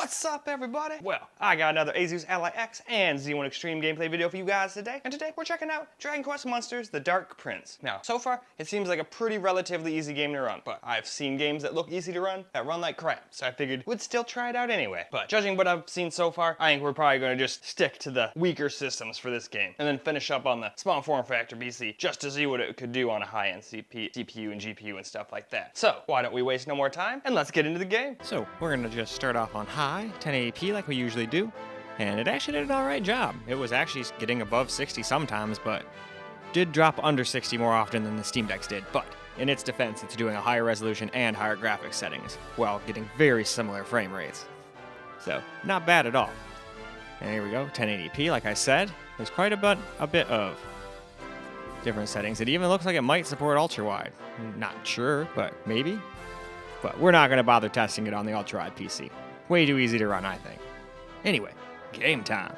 What's up, everybody? Well, I got another Asus Ally X and Z1 Extreme gameplay video for you guys today, and today we're checking out Dragon Quest Monsters: The Dark Prince. Now, so far, it seems like a pretty relatively easy game to run, but I've seen games that look easy to run that run like crap, so I figured we'd still try it out anyway. But judging what I've seen so far, I think we're probably going to just stick to the weaker systems for this game, and then finish up on the small form factor PC just to see what it could do on a high-end CPU and GPU and stuff like that. So, why don't we waste no more time, and let's get into the game. So we're gonna just start off on high, 1080p like we usually do, and it actually did an alright job. It was actually getting above 60 sometimes, but did drop under 60 more often than the Steam Decks did. But in its defense, it's doing a higher resolution and higher graphics settings, while getting very similar frame rates. So, not bad at all. And here we go, 1080p like I said. There's quite a bit of different settings. It even looks like it might support ultra-wide. Not sure, but maybe. But we're not going to bother testing it on the ultra-wide PC. Way too easy to run, I think. Anyway, game time.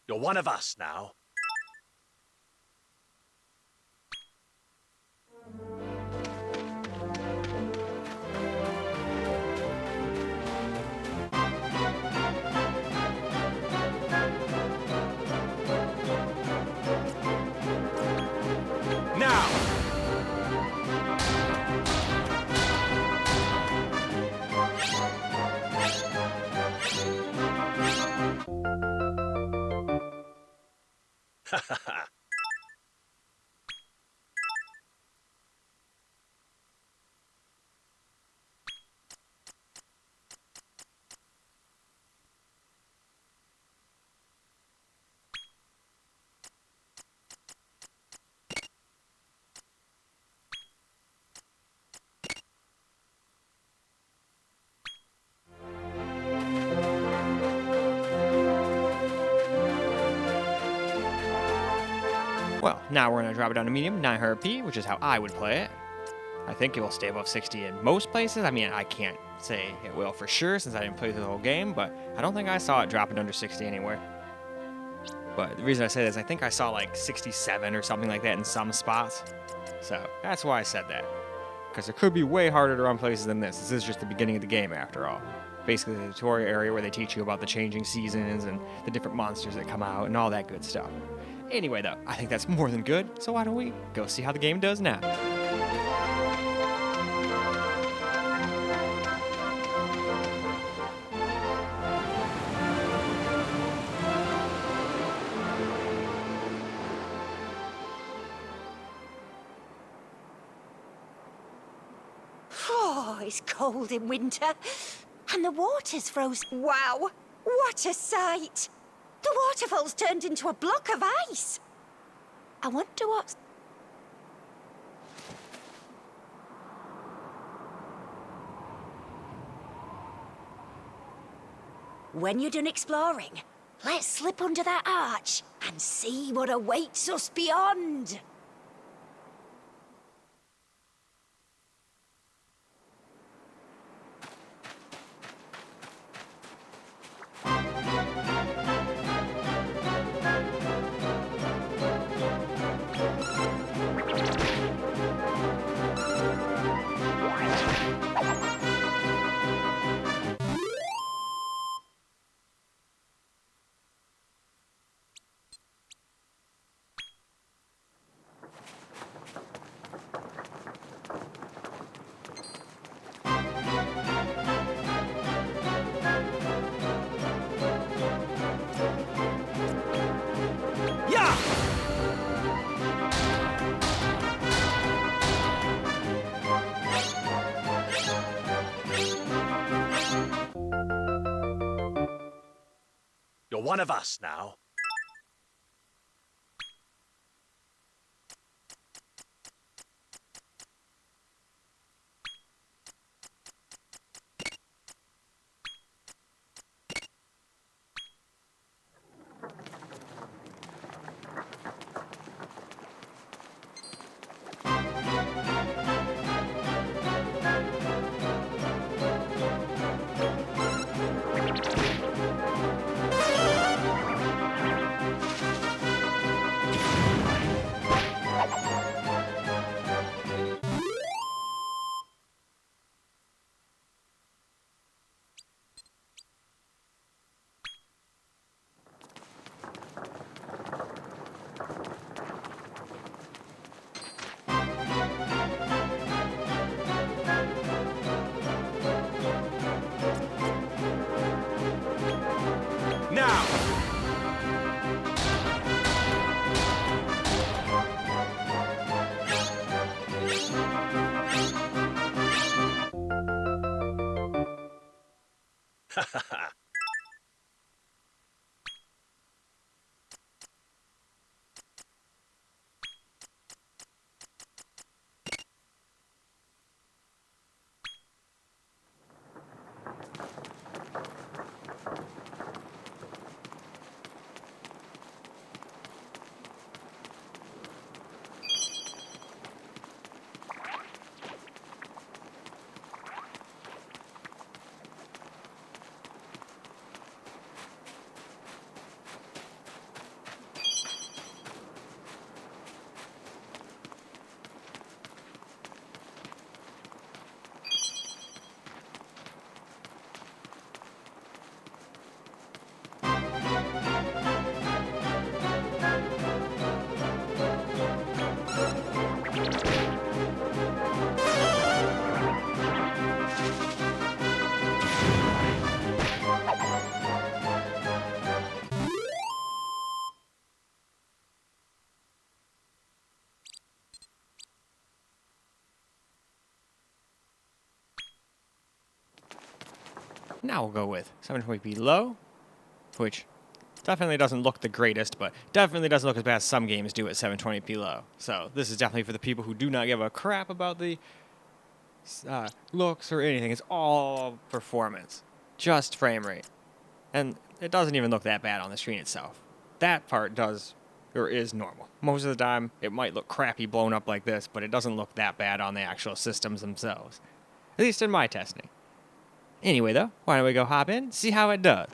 You're one of us now. Well, now we're going to drop it down to medium, 900p, which is how I would play it. I think it will stay above 60 in most places. I mean, I can't say it will for sure since I didn't play through the whole game, but I don't think I saw it dropping under 60 anywhere. But the reason I say that is I think I saw like 67 or something like that in some spots. So that's why I said that. Because it could be way harder to run places than this. This is just the beginning of the game after all. Basically the tutorial area where they teach you about the changing seasons and the different monsters that come out and all that good stuff. Anyway though, I think that's more than good, so why don't we go see how the game does now. Oh, it's cold in winter. And the water's frozen. Wow, what a sight! The waterfall's turned into a block of ice. I wonder what's... When you're done exploring, let's slip under that arch and see what awaits us beyond. You're one of us now. Now! Now we'll go with 720p low, which definitely doesn't look the greatest, but definitely doesn't look as bad as some games do at 720p low. So this is definitely for the people who do not give a crap about the looks or anything. It's all performance, just frame rate. And it doesn't even look that bad on the screen itself. That part does or is normal. Most of the time, it might look crappy blown up like this, but it doesn't look that bad on the actual systems themselves. At least in my testing. Anyway though, why don't we go hop in, see how it does.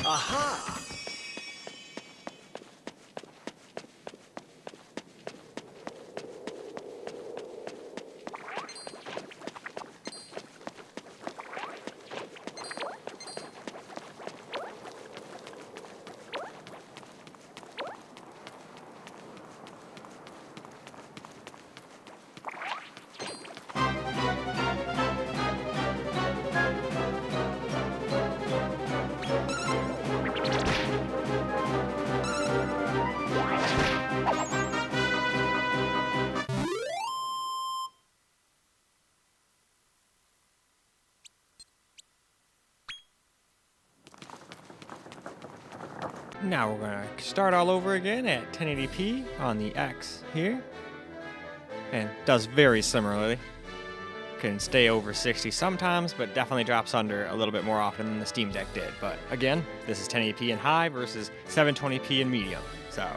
Aha! Now we're gonna start all over again at 1080p on the X here. And does very similarly. Can stay over 60 sometimes, but definitely drops under a little bit more often than the Steam Deck did. But again, this is 1080p in high versus 720p in medium, so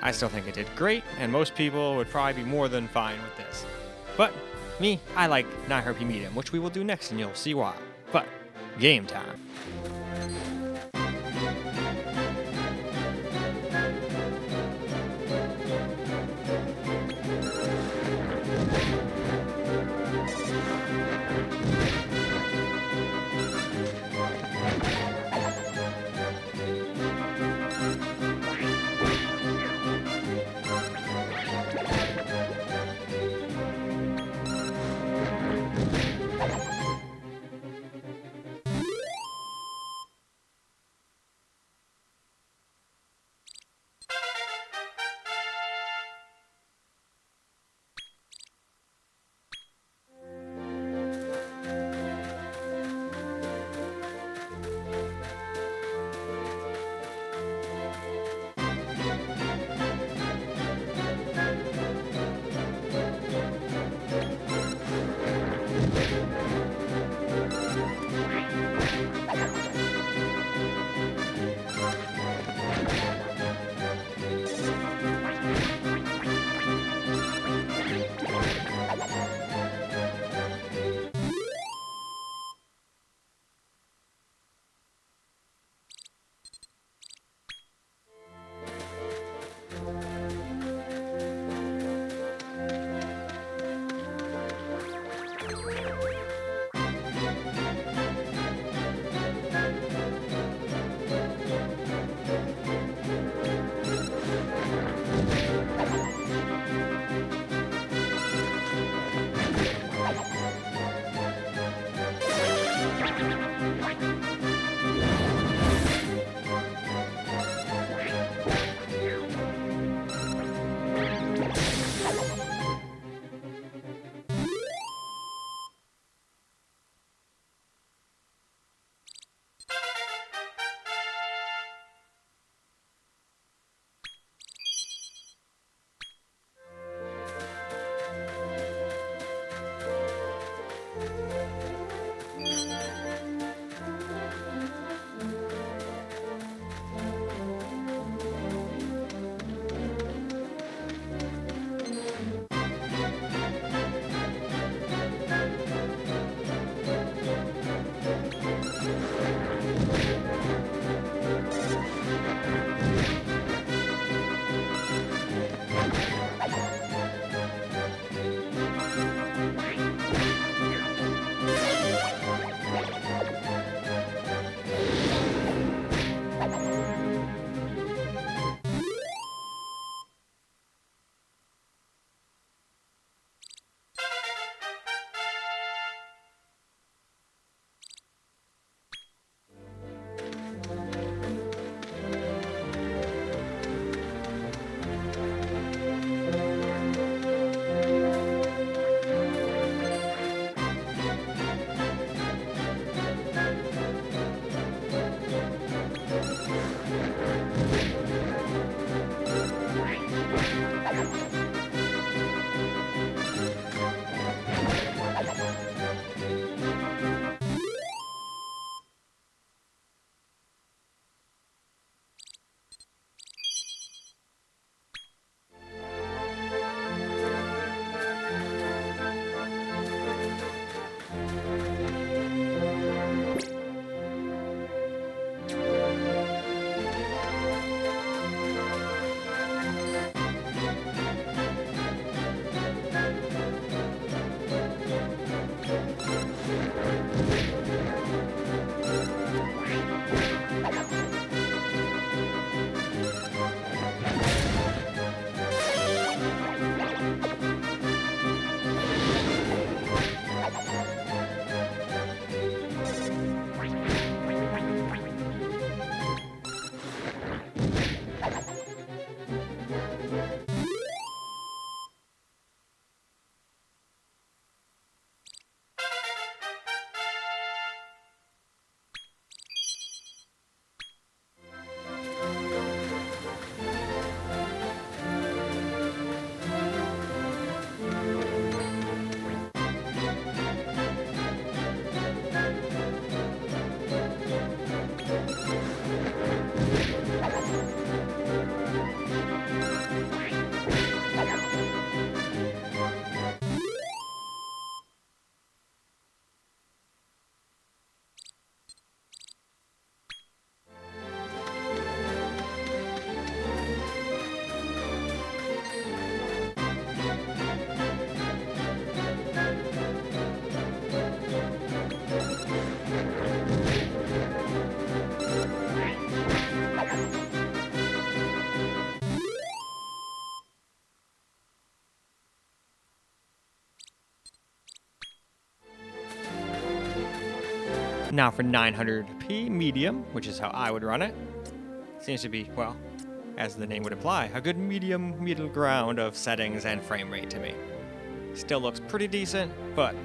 I still think it did great, and most people would probably be more than fine with this. But me, I like 900p medium, which we will do next, and you'll see why. But game time. Now for 900p medium, which is how I would run it. Seems to be, well, as the name would imply, a good medium middle ground of settings and frame rate to me. Still looks pretty decent, but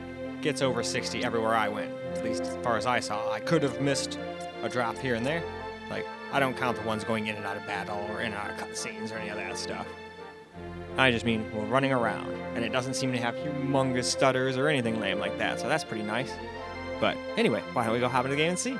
gets over 60 everywhere I went, at least as far as I saw. I could have missed a drop here and there. Like, I don't count the ones going in and out of battle or in and out of cutscenes or any of that stuff. I just mean we're running around, and it doesn't seem to have humongous stutters or anything lame like that, so that's pretty nice. But anyway, why don't we go hop into the game and see?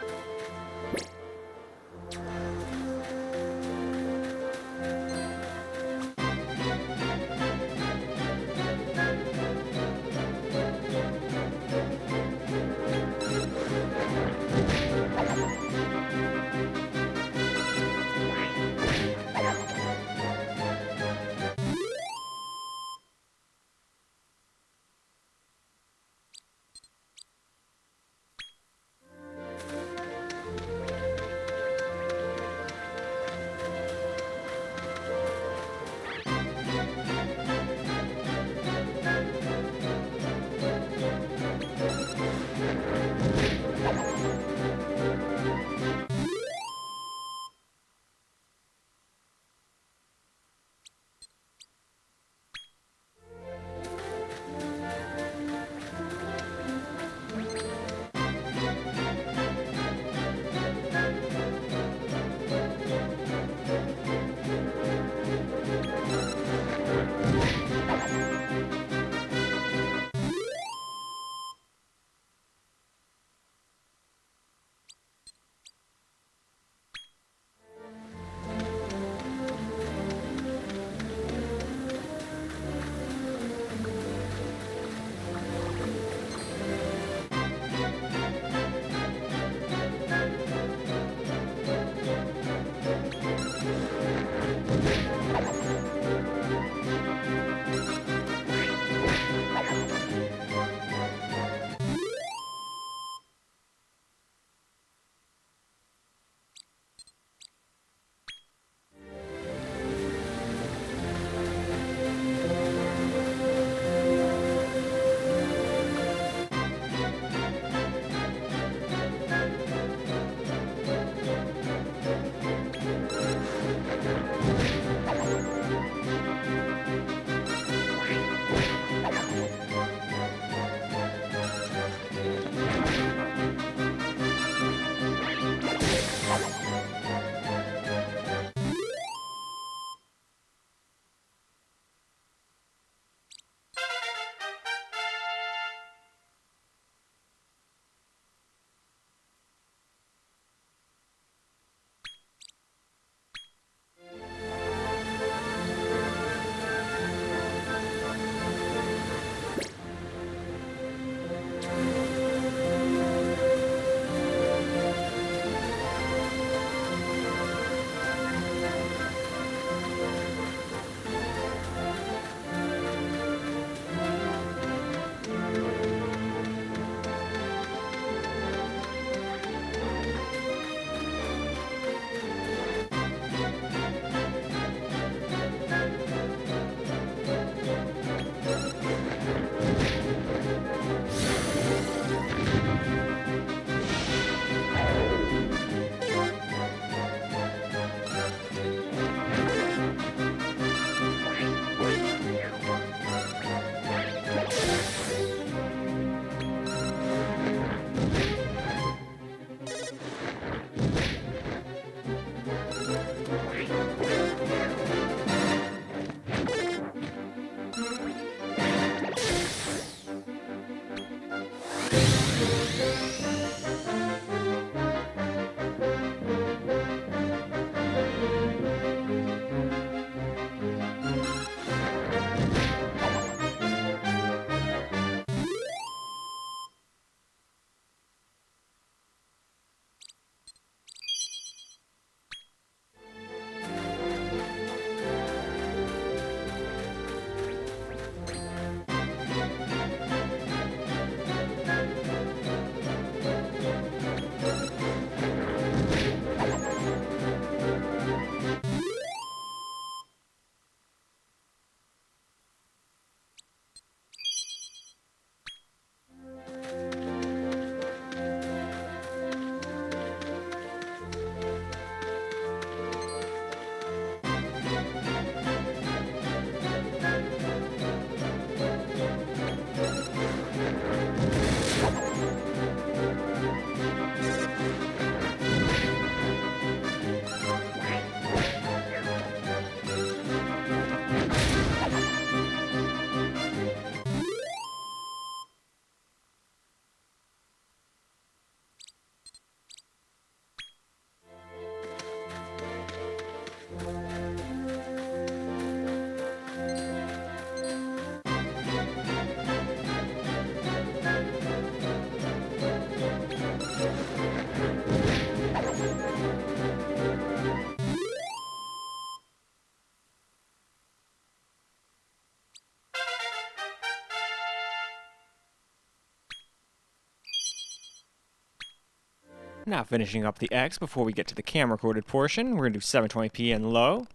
Now finishing up the X before we get to the camera recorded portion, we're going to do 720p and low,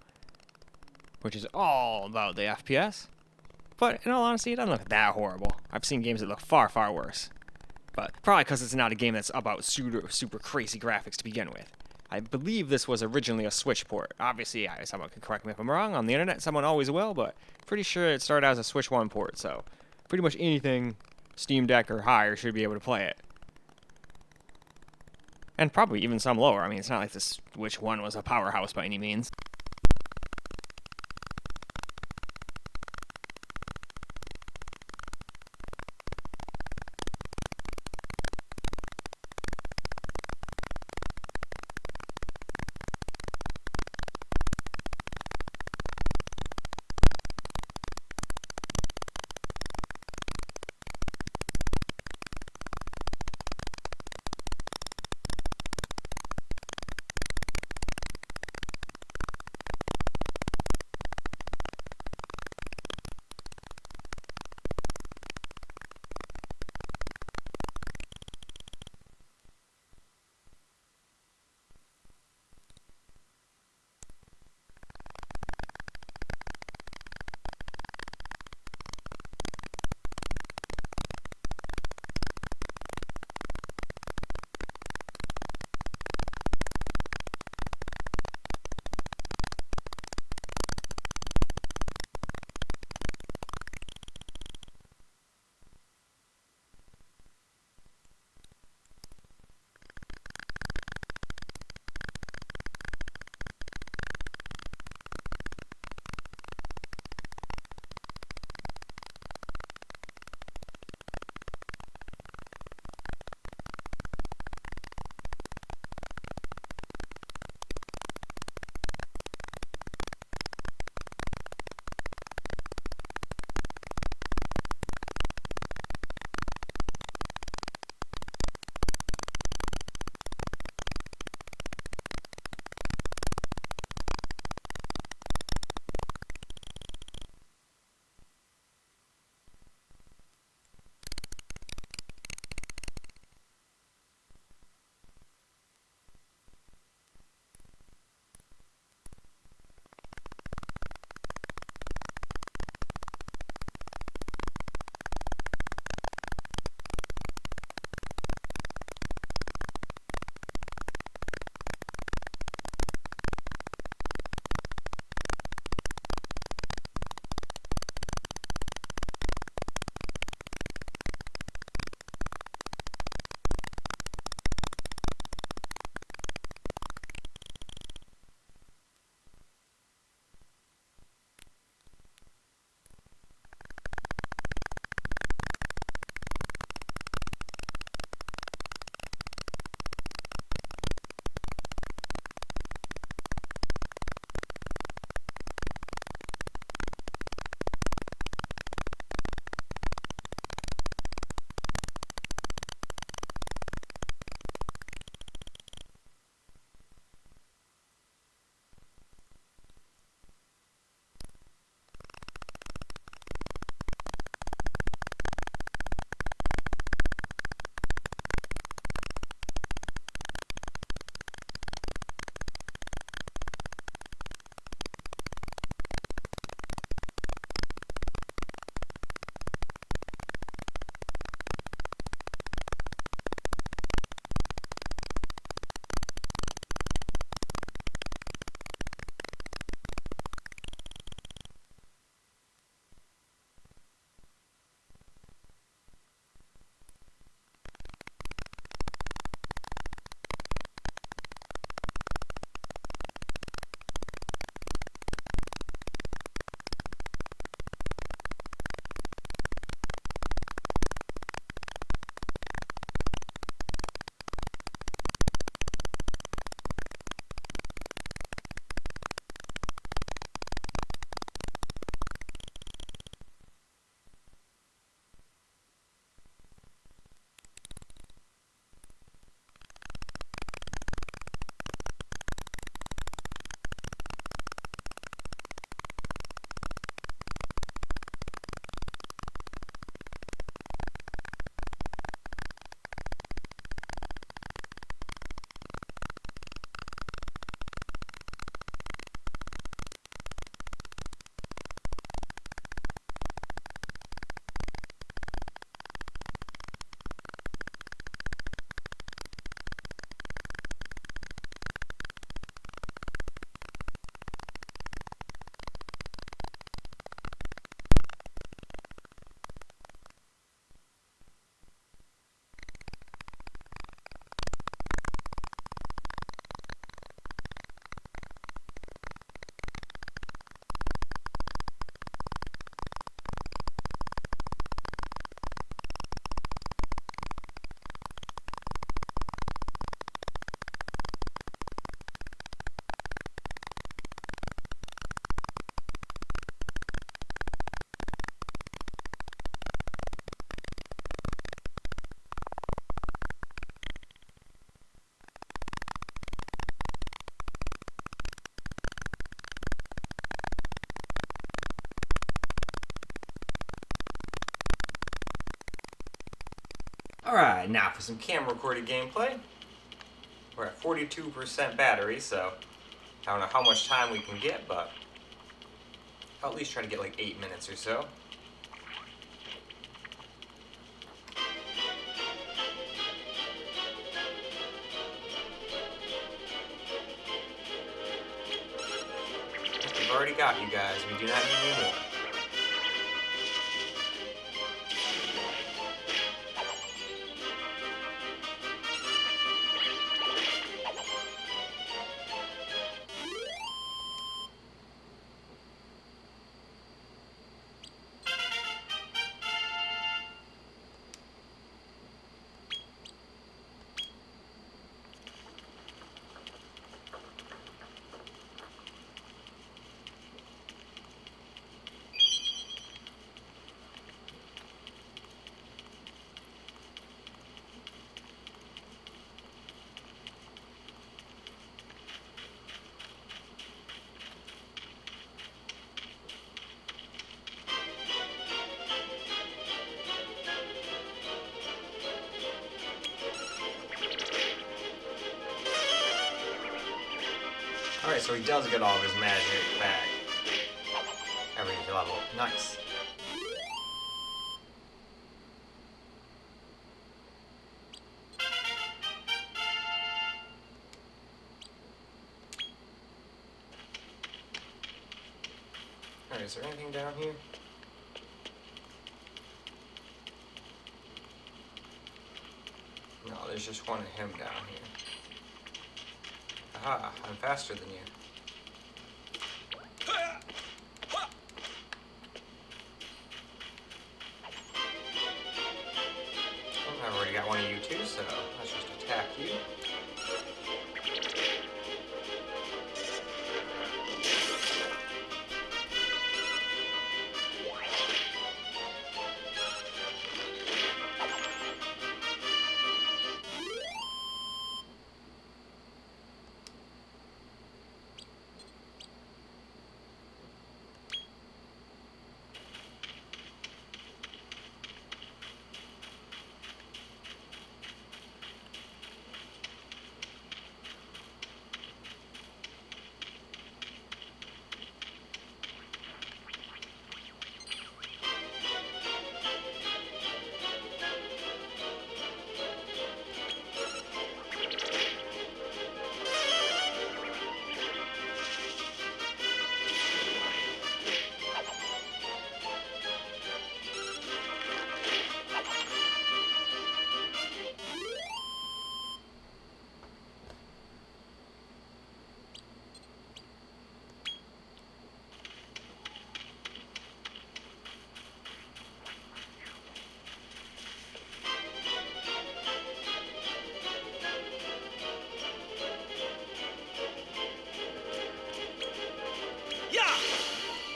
which is all about the FPS. But in all honesty, it doesn't look that horrible. I've seen games that look far, far worse. But probably because it's not a game that's about super crazy graphics to begin with. I believe this was originally a Switch port. Obviously, someone can correct me if I'm wrong. On the internet, someone always will, but pretty sure it started out as a Switch 1 port, so pretty much anything Steam Deck or higher should be able to play it. And probably even some lower. I mean, it's not like the Switch 1 was a powerhouse by any means. Alright, now for some camera recorded gameplay. We're at 42% battery, so I don't know how much time we can get, but I'll at least try to get like 8 minutes or so. We've already got you guys, we do not need any more. Alright, so he does get all of his magic back. Every level. Nice. Alright, is there anything down here? No, there's just one of him down here. Aha, I'm faster than you. Well, I've already got one of you too, so let's just attack you.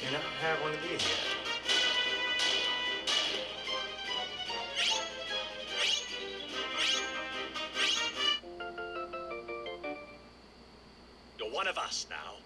Do not have one of these yet. You're one of us now.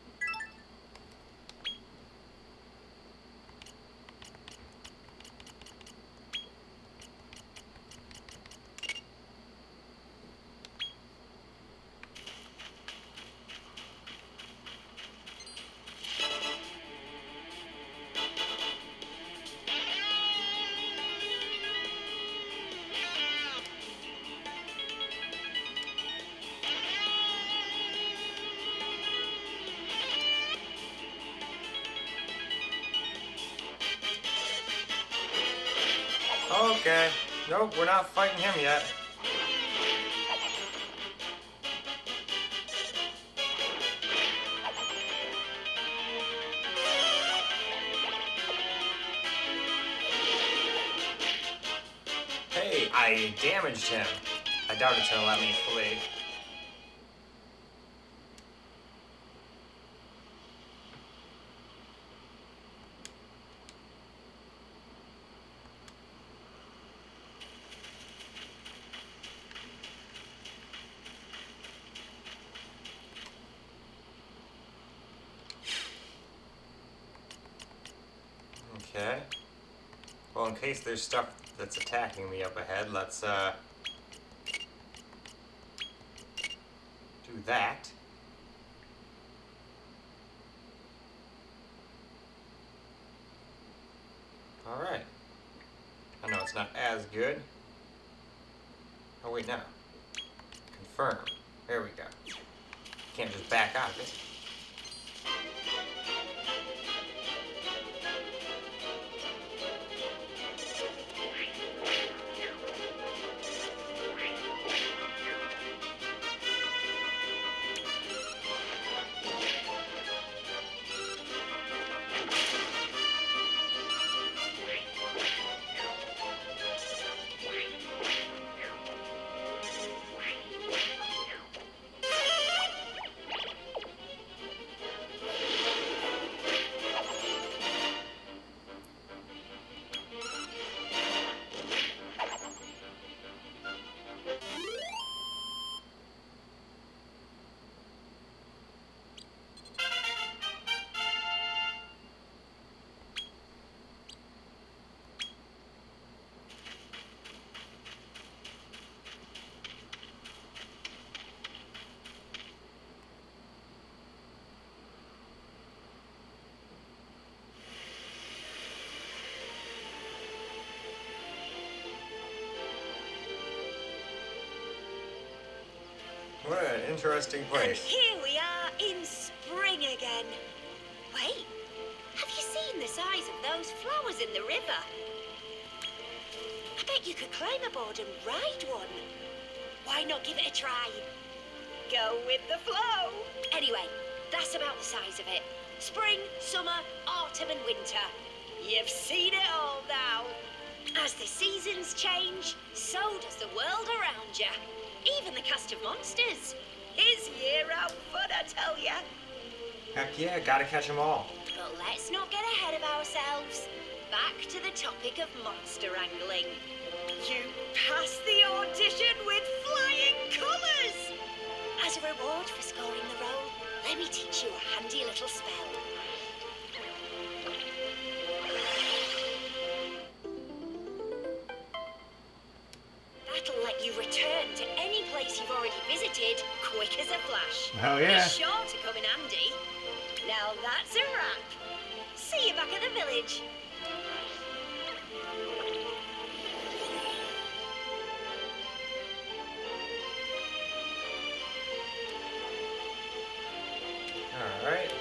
Okay. Nope, we're not fighting him yet. Hey, I damaged him. I doubt it's gonna let me flee. Okay. Well, in case there's stuff that's attacking me up ahead, let's do that. Alright. I know it's not as good. Oh wait, now. Confirm. There we go. Can't just back out of it. What an interesting place. And here we are in spring again. Wait, have you seen the size of those flowers in the river? I bet you could climb aboard and ride one. Why not give it a try? Go with the flow. Anyway, that's about the size of it. Spring, summer, autumn and winter. You've seen it all now. As the seasons change, so does the world around you. Even the cast of monsters. It's year-round fun, I tell ya. Heck yeah, gotta catch them all. But let's not get ahead of ourselves. Back to the topic of monster wrangling. You passed the audition with flying colours! As a reward for scoring the role, let me teach you a handy little spell. That'll let you return to any place you've already visited quick as a flash. Hell yeah. Be sure to come in handy. Now that's a wrap. See you back at the village. Alright.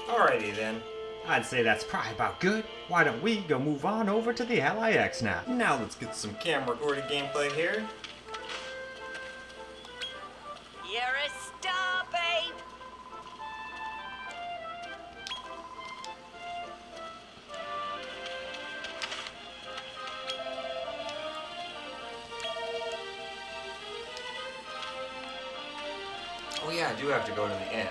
Alrighty then. I'd say that's probably about good. Why don't we go move on over to the LIX now? Now let's get some camera recorded gameplay here. You're a star, babe. Oh yeah, I do have to go to the end.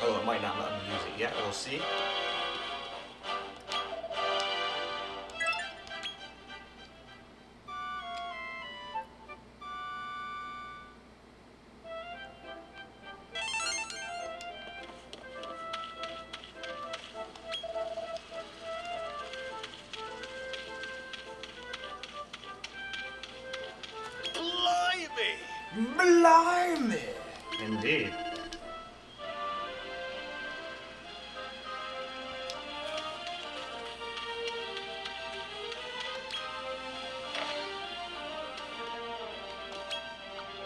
Oh, it might not let me use it yet. We'll see. Blimey! Blimey! Indeed.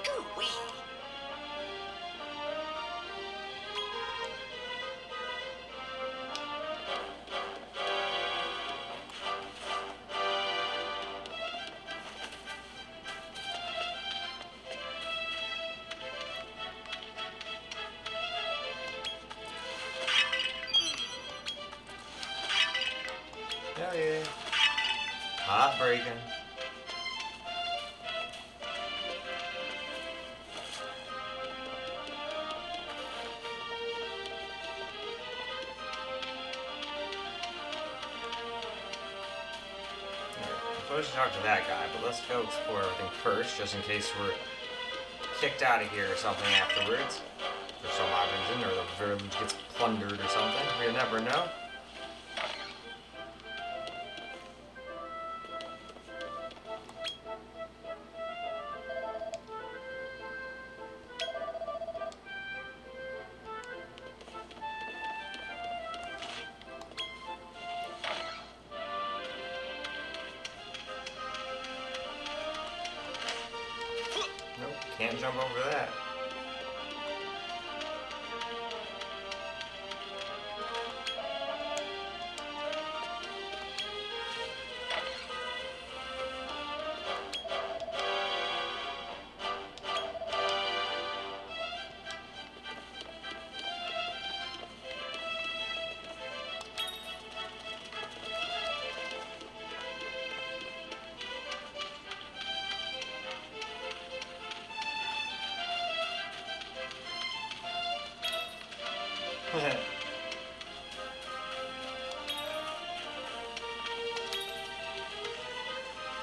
Ooh-wee. Hot breaking. So let's talk to that guy, but let's go explore everything first, just in case we're kicked out of here or something afterwards. For some odd reason, or the village gets plundered or something. We never know. Nope, can't jump over that.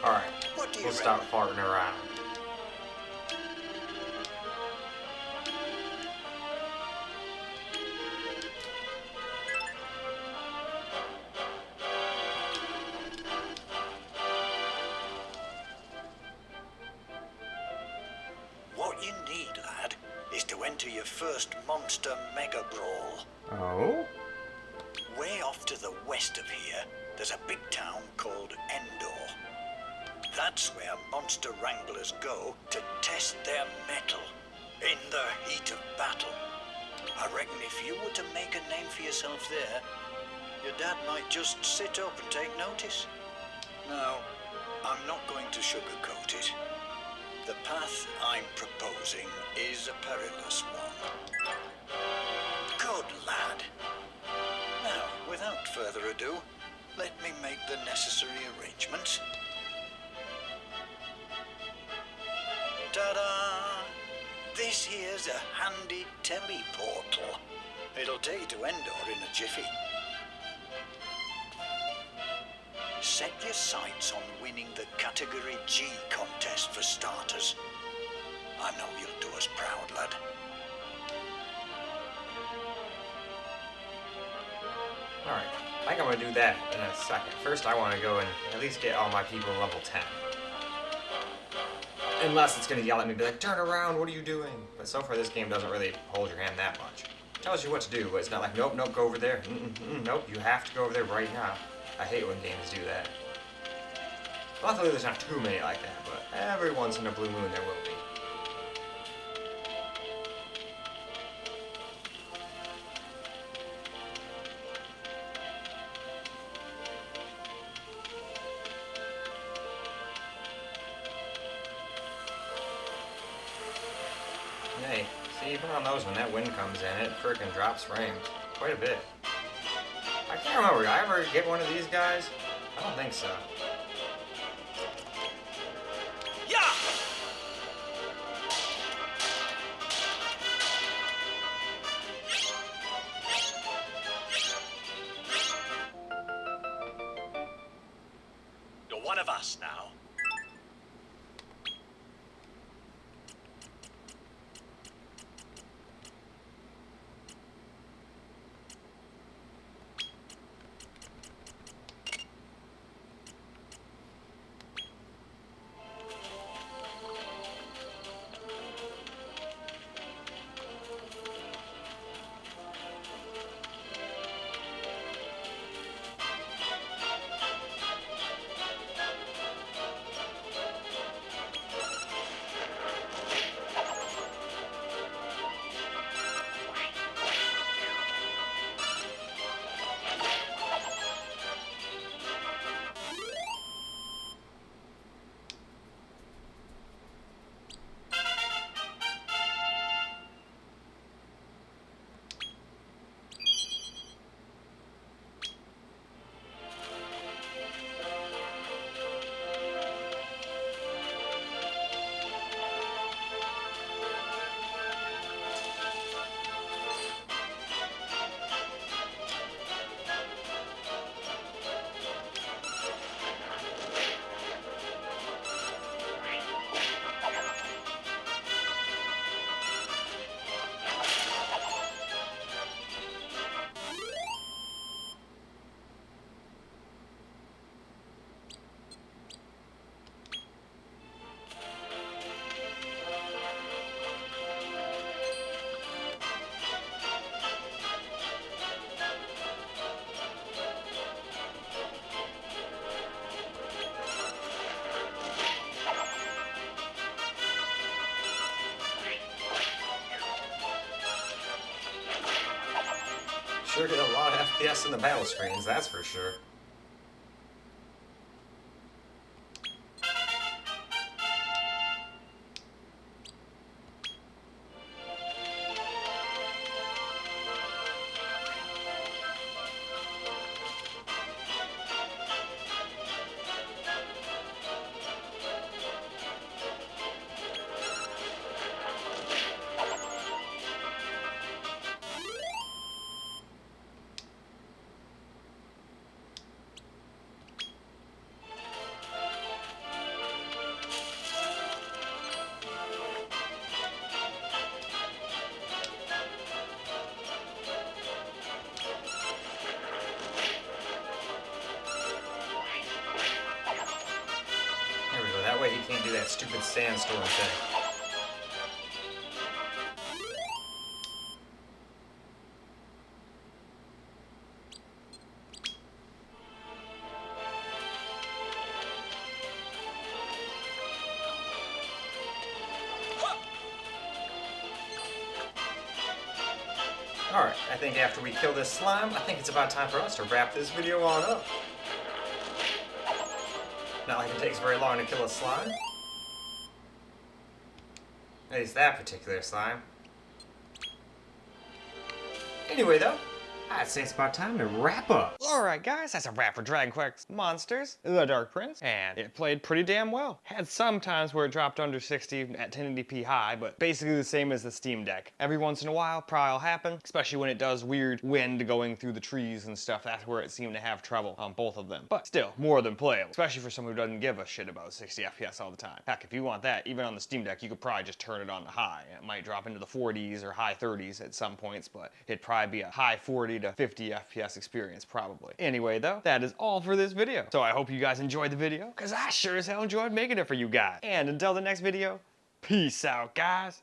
Alright, we'll stop farting around. What you need, lad, is to enter your first monster mega brawl. Oh? Way off to the west of here, there's a big town called Endor. That's where monster wranglers go to test their mettle in the heat of battle. I reckon if you were to make a name for yourself there, your dad might just sit up and take notice. Now, I'm not going to sugarcoat it. The path I'm proposing is a perilous one. Good lad. Now, without further ado, let me make the necessary arrangements. Ta-da! This here's a handy teleportal. It'll take you to Endor in a jiffy. Set your sights on winning the Category G contest for starters. I know you'll do us proud, lad. Alright, I think I'm gonna do that in a second. First, I want to go and at least get all my people level 10. Unless it's gonna yell at me and be like, turn around, what are you doing? But so far, this game doesn't really hold your hand that much. It tells you what to do, but it's not like, nope, nope, go over there. Nope, you have to go over there right now. I hate when games do that. Luckily, there's not too many like that, but every once in a blue moon there will be. Hey, see, even on those, when that wind comes in, it frickin' drops frames. Quite a bit. I can't remember, did I ever get one of these guys? I don't think so. You're one of us now. sure get a lot of FPS in the battle screens, that's for sure. There we go, that way he can't do that stupid sandstorm thing. Alright, I think after we kill this slime, I think it's about time for us to wrap this video on up. Not like it takes very long to kill a slime. At least that particular slime. Anyway though, I'd say it's about time to wrap up. Alright guys, that's a wrap for Dragon Quest Monsters, The Dark Prince, and it played pretty damn well. Had some times where it dropped under 60 at 1080p high, but basically the same as the Steam Deck. Every once in a while, probably will happen, especially when it does weird wind going through the trees and stuff. That's where it seemed to have trouble on both of them. But still, more than playable, especially for someone who doesn't give a shit about 60 FPS all the time. Heck, if you want that, even on the Steam Deck, you could probably just turn it on to high. It might drop into the 40s or high 30s at some points, but it'd probably be a high 40 to 50 FPS experience, probably. Anyway though, that is all for this video. So I hope you guys enjoyed the video, because I sure as hell enjoyed making it for you guys. And until the next video, peace out guys.